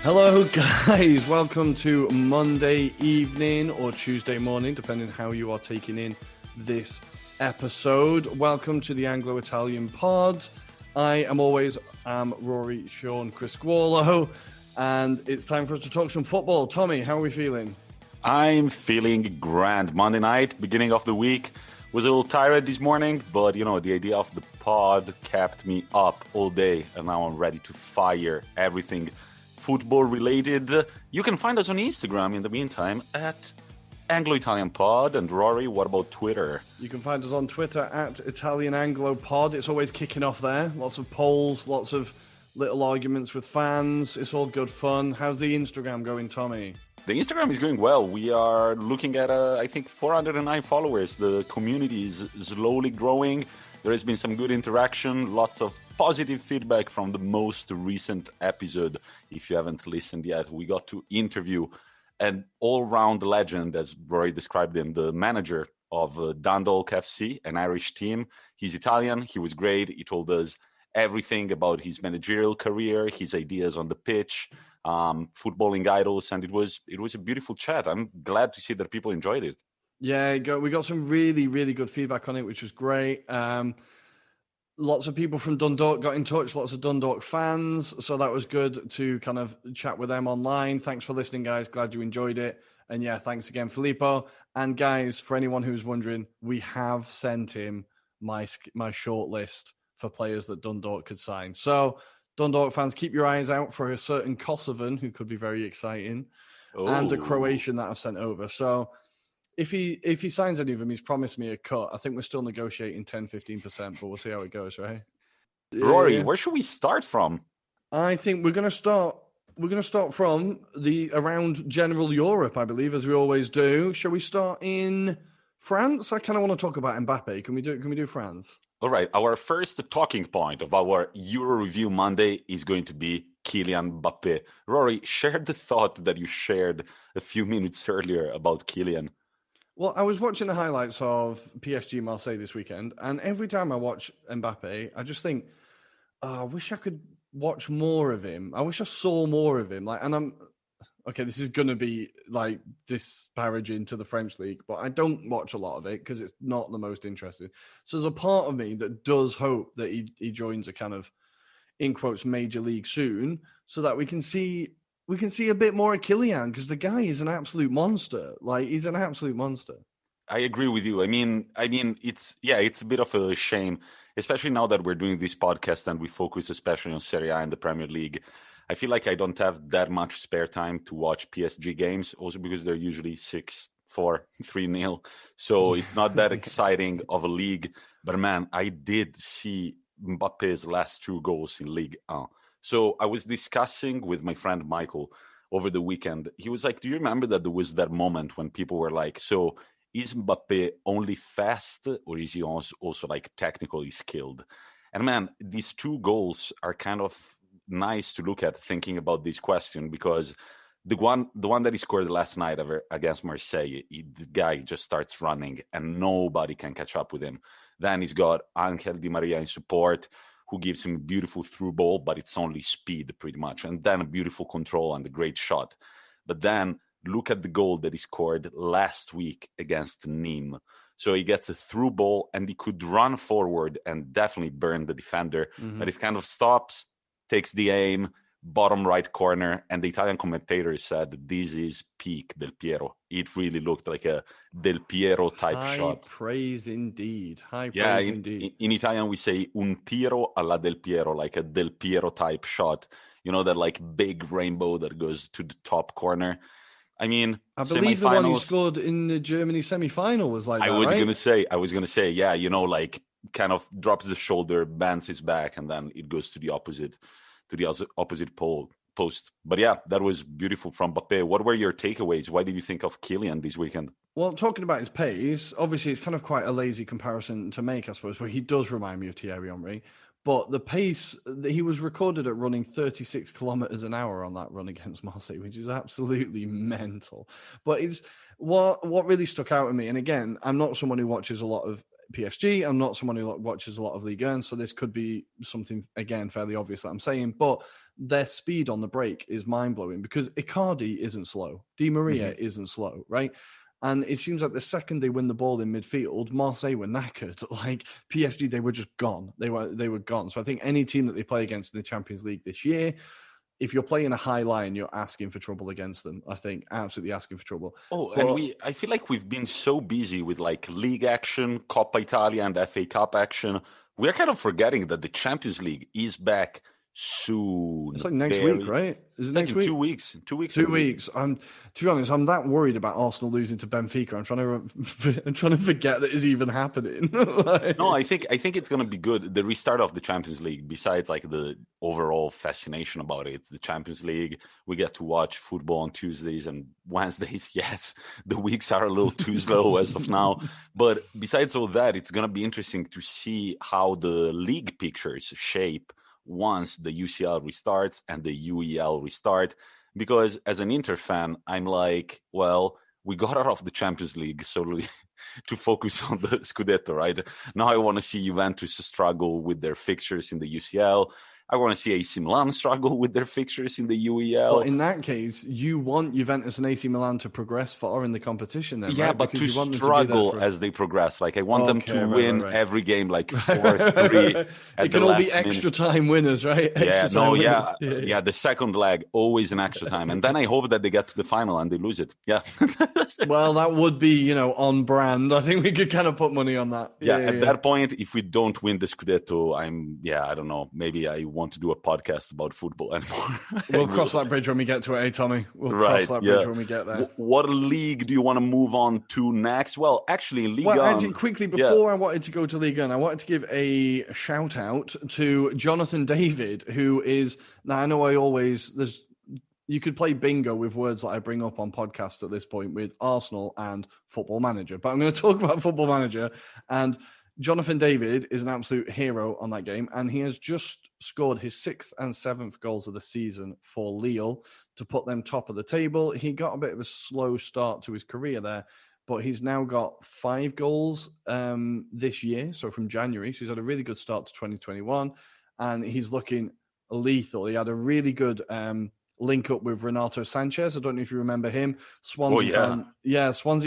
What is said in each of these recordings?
Hello guys, welcome to Monday evening or Tuesday morning, depending how you are taking in this episode. Welcome to the Anglo-Italian pod. I am always Rory, Sean, Chris Guarlo, and it's time for us to talk some football. Tommy, how are we feeling? I'm feeling grand. Monday night, beginning of the week. Was a little tired this morning, but the idea of the pod kept me up all day, and now I'm ready to fire everything football related. You can find us on Instagram in the meantime at Anglo-Italian Pod. And Rory, what about Twitter? You can find us on Twitter at Italian Anglo Pod. It's always kicking off there. Lots of polls, lots of little arguments with fans. It's all good fun. How's the Instagram going, Tommy? The Instagram is going well. We are looking at, I think, 409 followers. The community is slowly growing. There has been some good interaction, lots of positive feedback from the most recent episode. If you haven't listened yet, we got to interview an all-round legend, as Rory described him, the manager of Dundalk FC, an Irish team. He's Italian. He was great. He told us everything about his managerial career, his ideas on the pitch, footballing idols, and it was a beautiful chat. I'm glad to see that people enjoyed it. Yeah, we got some really, really good feedback on it, which was great. Lots of people from Dundalk got in touch, lots of Dundalk fans. So that was good to kind of chat with them online. Thanks for listening, guys. Glad you enjoyed it. And yeah, thanks again, Filippo. And guys, for anyone who's wondering, we have sent him my short list for players that Dundalk could sign. So Dundalk fans, keep your eyes out for a certain Kosovan who could be very exciting, and a Croatian that I've sent over. So if he signs any of them, he's promised me a cut. I think we're still negotiating 10-15%, but we'll see how it goes, right? Rory, where should we start from? I think we're going to start from around general Europe, I believe, as we always do. Shall we start in France? I kind of want to talk about Mbappé. Can we do France? All right. Our first talking point of our Euroreview Monday is going to be Kylian Mbappé. Rory, share the thought that you shared a few minutes earlier about Kylian. Well, I was watching the highlights of PSG Marseille this weekend, and every time I watch Mbappé, I just think, I wish I could watch more of him. I wish I saw more of him. This is going to be like disparaging to the French league, but I don't watch a lot of it because it's not the most interesting. So there's a part of me that does hope that he joins a kind of, in quotes, major league soon, so that we can see a bit more of Kylian, because the guy is an absolute monster. He's an absolute monster. I agree with you. I mean, it's a bit of a shame, especially now that we're doing this podcast and we focus especially on Serie A and the Premier League. I feel like I don't have that much spare time to watch PSG games, also because they're usually 6-4, 3-0. So it's not that exciting of a league. But man, I did see Mbappe's last 2 goals in Ligue 1. So I was discussing with my friend Michael over the weekend. He was like, do you remember that there was that moment when people were like, so is Mbappé only fast or is he also like technically skilled? And man, these 2 goals are kind of nice to look at thinking about this question, because the one that he scored last night against Marseille, the guy just starts running and nobody can catch up with him. Then he's got Angel Di Maria in support, who gives him a beautiful through ball, but it's only speed pretty much. And then a beautiful control and a great shot. But then look at the goal that he scored last week against Nîmes. So he gets a through ball and he could run forward and definitely burn the defender. Mm-hmm. But he kind of stops, takes the aim, bottom right corner, and the Italian commentator said this is peak Del Piero. It really looked like a Del Piero type shot. High praise indeed. Indeed. In Italian we say un tiro alla Del Piero, like a Del Piero type shot. You know, that like big rainbow that goes to the top corner. I mean, I believe the one he scored in the Germany semi-final was like that, I was going to say, yeah, like kind of drops the shoulder, bends his back, and then it goes to the opposite post. But yeah, that was beautiful from Mbappé. What were your takeaways? Why did you think of Kylian this weekend? Well, talking about his pace, obviously it's kind of quite a lazy comparison to make, I suppose, where he does remind me of Thierry Henry. But the pace, he was recorded at running 36 kilometers an hour on that run against Marseille, which is absolutely mental. But it's what really stuck out to me. And again, I'm not someone who watches a lot of PSG. I'm not someone who watches a lot of Ligue 1, so this could be something, again, fairly obvious that I'm saying. But their speed on the break is mind-blowing because Icardi isn't slow. Di Maria isn't slow, right? And it seems like the second they win the ball in midfield, Marseille were knackered. Like PSG, they were just gone. They were gone. So I think any team that they play against in the Champions League this year, if you're playing a high line, you're asking for trouble against them. I think absolutely asking for trouble. And I feel like we've been so busy with like league action, Coppa Italia, and FA Cup action. We're kind of forgetting that the Champions League is back soon. It's like next week, right? Is it next week? 2 weeks. 2 weeks. 2 weeks. To be honest, I'm that worried about Arsenal losing to Benfica. I'm trying to forget that it's even happening. No, I think it's going to be good. The restart of the Champions League, besides like the overall fascination about it, it's the Champions League. We get to watch football on Tuesdays and Wednesdays. Yes, the weeks are a little too slow as of now. But besides all that, it's going to be interesting to see how the league pictures shape once the UCL restarts and the UEL restart. Because as an Inter fan, I'm like, well, we got out of the Champions League solely to focus on the Scudetto, right? Now I want to see Juventus struggle with their fixtures in the UCL. I want to see AC Milan struggle with their fixtures in the UEL. Well, in that case, you want Juventus and AC Milan to progress far in the competition then, yeah, right? but because to struggle as they progress. Like, I want them to win every game, like 4-3. It can all be extra time winners, right? Yeah, the second leg, always an extra time. And then I hope that they get to the final and they lose it. Yeah. Well, that would be, on brand. I think we could kind of put money on that. At that point, if we don't win the Scudetto, I don't know, maybe I want to do a podcast about football anymore. We'll cross that bridge when we get to it, Tommy. We'll cross that bridge when we get there. What league do you want to move on to next? Well, actually, Ligue 1. Actually, quickly, before I wanted to go to Ligue 1, I wanted to give a shout out to Jonathan David, who is, now I know you could play bingo with words that I bring up on podcasts at this point with Arsenal and Football Manager, but I'm going to talk about Football Manager. And Jonathan David is an absolute hero on that game, and he has just scored his 6th and 7th goals of the season for Lille to put them top of the table. He got a bit of a slow start to his career there, but he's now got 5 goals this year, so from January. So he's had a really good start to 2021, and he's looking lethal. He had a really good link up with Renato Sanches. I don't know if you remember him. Swansea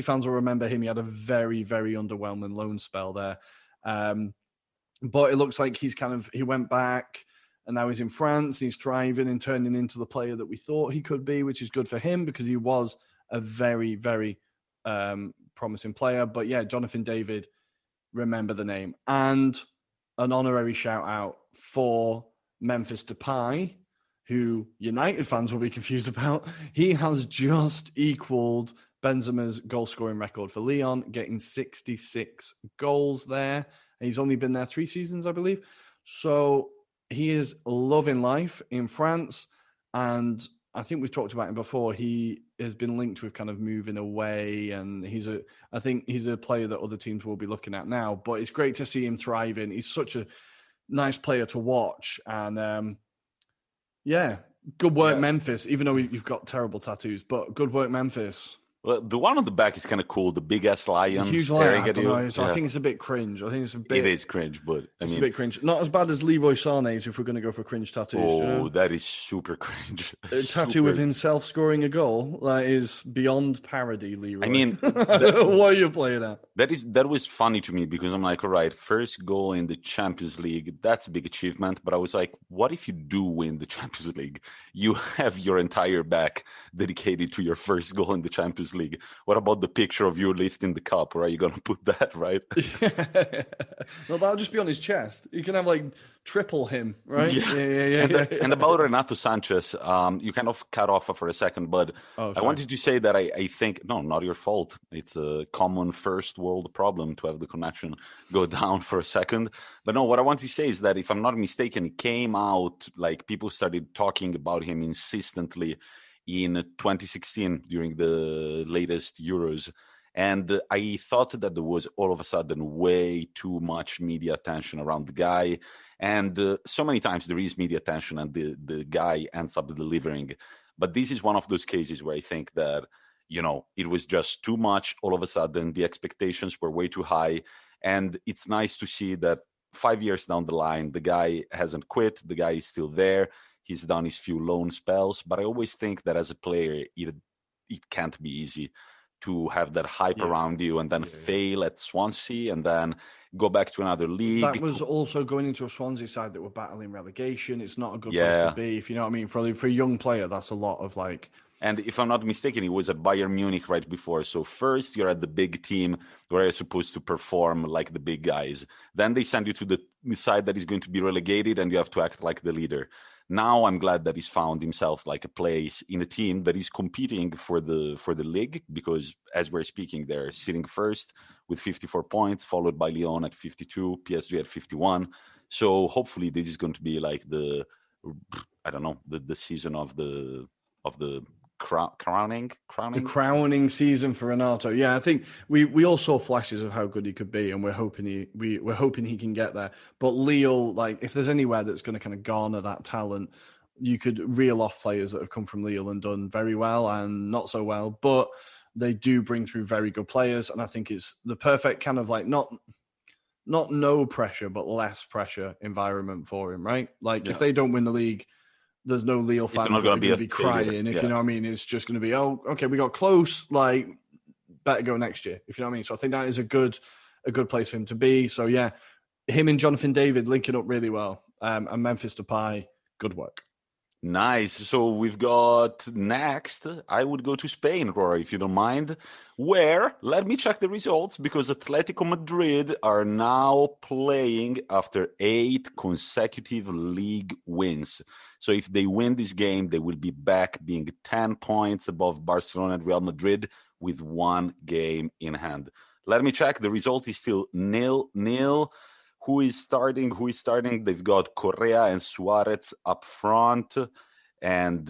fans will remember him. He had a very, very underwhelming loan spell there. But it looks like he went back and now he's in France. He's thriving and turning into the player that we thought he could be, which is good for him because he was a very, very promising player. But yeah, Jonathan David, remember the name. And an honorary shout out for Memphis Depay, who United fans will be confused about. He has just equaled Benzema's goal-scoring record for Lyon, getting 66 goals there. And he's only been there 3 seasons, I believe. So he is loving life in France. And I think we've talked about him before. He has been linked with kind of moving away. And I think he's a player that other teams will be looking at now. But it's great to see him thriving. He's such a nice player to watch. And good work, Memphis, even though you've got terrible tattoos. But good work, Memphis. Well, the one on the back is kind of cool. The big ass lion huge staring lion, at you. I think it's a bit cringe. It is cringe, but it's a bit cringe. Not as bad as Leroy Sané's if we're going to go for cringe tattoos. Oh, that is super cringe. A tattoo with himself scoring a goal, that is beyond parody, Leroy. I mean, what are you playing at? That was funny to me because I'm like, all right, first goal in the Champions League, that's a big achievement. But I was like, what if you do win the Champions League? You have your entire back dedicated to your first goal in the Champions League. What about the picture of you lifting the cup? Where are you going to put that, right? No, that'll just be on his chest. You can have like triple him, right? Yeah. And about Renato Sanches, you kind of cut off for a second, but I wanted to say that I think, no, not your fault. It's a common first world problem to have the connection go down for a second. But no, what I want to say is that if I'm not mistaken, it came out, like people started talking about him insistently in 2016 during the latest Euros. And I thought that there was all of a sudden way too much media attention around the guy. And so many times there is media attention and the guy ends up delivering. But this is one of those cases where I think that, it was just too much all of a sudden. The expectations were way too high. And it's nice to see that 5 years down the line, the guy hasn't quit. The guy is still there. He's done his few loan spells. But I always think that as a player, it can't be easy to have that hype around you and then fail at Swansea and then go back to another league. That was also going into a Swansea side that were battling relegation. It's not a good place to be, if you know what I mean. For a young player, that's a lot of like... And if I'm not mistaken, he was at Bayern Munich right before. So first you're at the big team where you're supposed to perform like the big guys. Then they send you to the side that is going to be relegated and you have to act like the leader. Now I'm glad that he's found himself like a place in a team that is competing for the league, because as we're speaking, they're sitting first with 54 points, followed by Lyon at 52, PSG at 51. So hopefully this is going to be like the season of the crowning season for Renato. Yeah, I think we all saw flashes of how good he could be, and we're hoping he can get there. But Lille, like, if there's anywhere that's going to kind of garner that talent, you could reel off players that have come from Lille and done very well and not so well, but they do bring through very good players, and I think it's the perfect kind of like not no pressure but less pressure environment for him, right? Like if they don't win the league, there's no Lille fans that are going to be crying, if you know what I mean. It's just going to be, oh, okay, we got close, like, better go next year, if you know what I mean. So I think that is a good place for him to be. So, yeah, him and Jonathan David linking up really well. And Memphis Depay, good work. Nice. So we've got next, I would go to Spain, Rory, if you don't mind, where, let me check the results, because Atletico Madrid are now playing after 8 consecutive league wins. So if they win this game, they will be back being 10 points above Barcelona and Real Madrid with 1 game in hand. Let me check. The result is still 0-0. Who is starting? They've got Correa and Suarez up front. And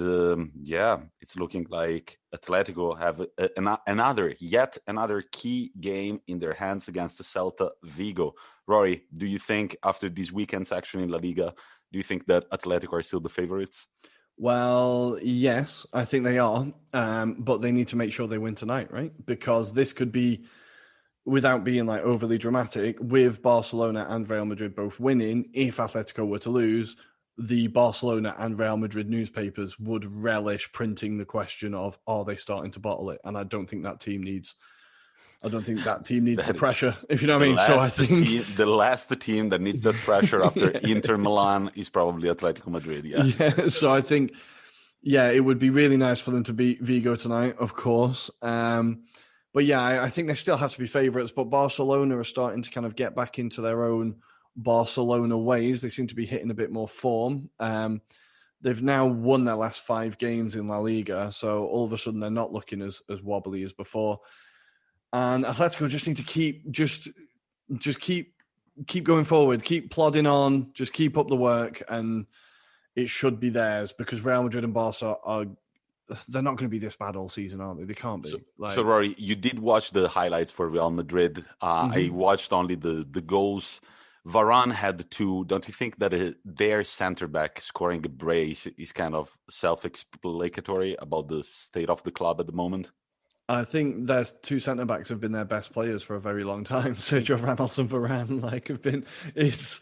it's looking like Atletico have yet another key game in their hands against the Celta Vigo. Rory, do you think after this weekend's action in La Liga, do you think that Atletico are still the favorites? Well, yes, I think they are. But they need to make sure they win tonight, right? Because this could be, without being like overly dramatic, with Barcelona and Real Madrid both winning, if Atletico were to lose, the Barcelona and Real Madrid newspapers would relish printing the question of, are they starting to bottle it? And I don't think that team needs the pressure, if you know what I mean. So I think the last team that needs that pressure after Inter Milan is probably Atletico Madrid. Yeah. So I think, it would be really nice for them to beat Vigo tonight, of course. But yeah, I think they still have to be favourites, but Barcelona are starting to kind of get back into their own Barcelona ways. They seem to be hitting a bit more form. They've now won their last 5 games in La Liga, so all of a sudden they're not looking as wobbly as before. And Atletico just need to keep going forward, keep plodding on, just keep up the work, and it should be theirs, because Real Madrid and Barca they're not going to be this bad all season, are they? They can't be. So Rory, you did watch the highlights for Real Madrid. I watched only the goals. Varane had 2. Don't you think that their centre-back scoring a brace is kind of self-explanatory about the state of the club at the moment? I think their 2 centre-backs have been their best players for a very long time. Sergio Ramos and Varane have been... It's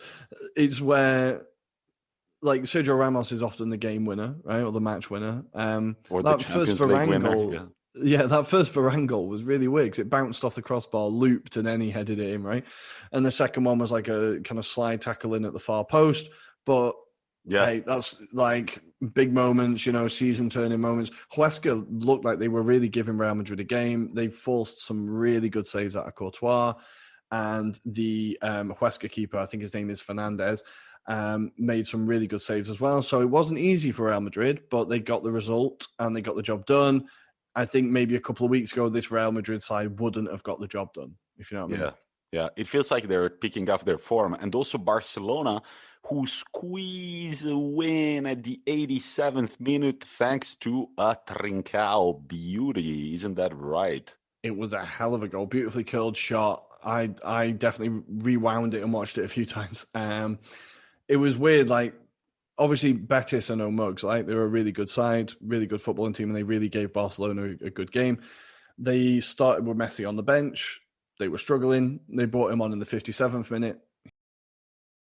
where... Like, Sergio Ramos is often the game winner, right, or the match winner. Or that the Champions League winner. That first Varane goal was really weird because it bounced off the crossbar, looped, and then he headed it in, right? And the second one was like a kind of slide tackle in at the far post. But, hey, that's like big moments, season-turning moments. Huesca looked like they were really giving Real Madrid a game. They forced some really good saves out of Courtois. And the Huesca keeper, I think his name is Fernandez, made some really good saves as well. So it wasn't easy for Real Madrid, but they got the result and they got the job done. I think maybe a couple of weeks ago, this Real Madrid side wouldn't have got the job done, if you know what I mean. Yeah. It feels like they're picking up their form. And also Barcelona, who squeeze a win at the 87th minute thanks to a Trincao beauty. Isn't that right? It was a hell of a goal. Beautifully curled shot. I definitely rewound it and watched it a few times. It was weird, like, obviously Betis are no mugs, right? They're a really good side, really good footballing team, and they really gave Barcelona a good game. They started with Messi on the bench. they were struggling. They brought him on in the 57th minute.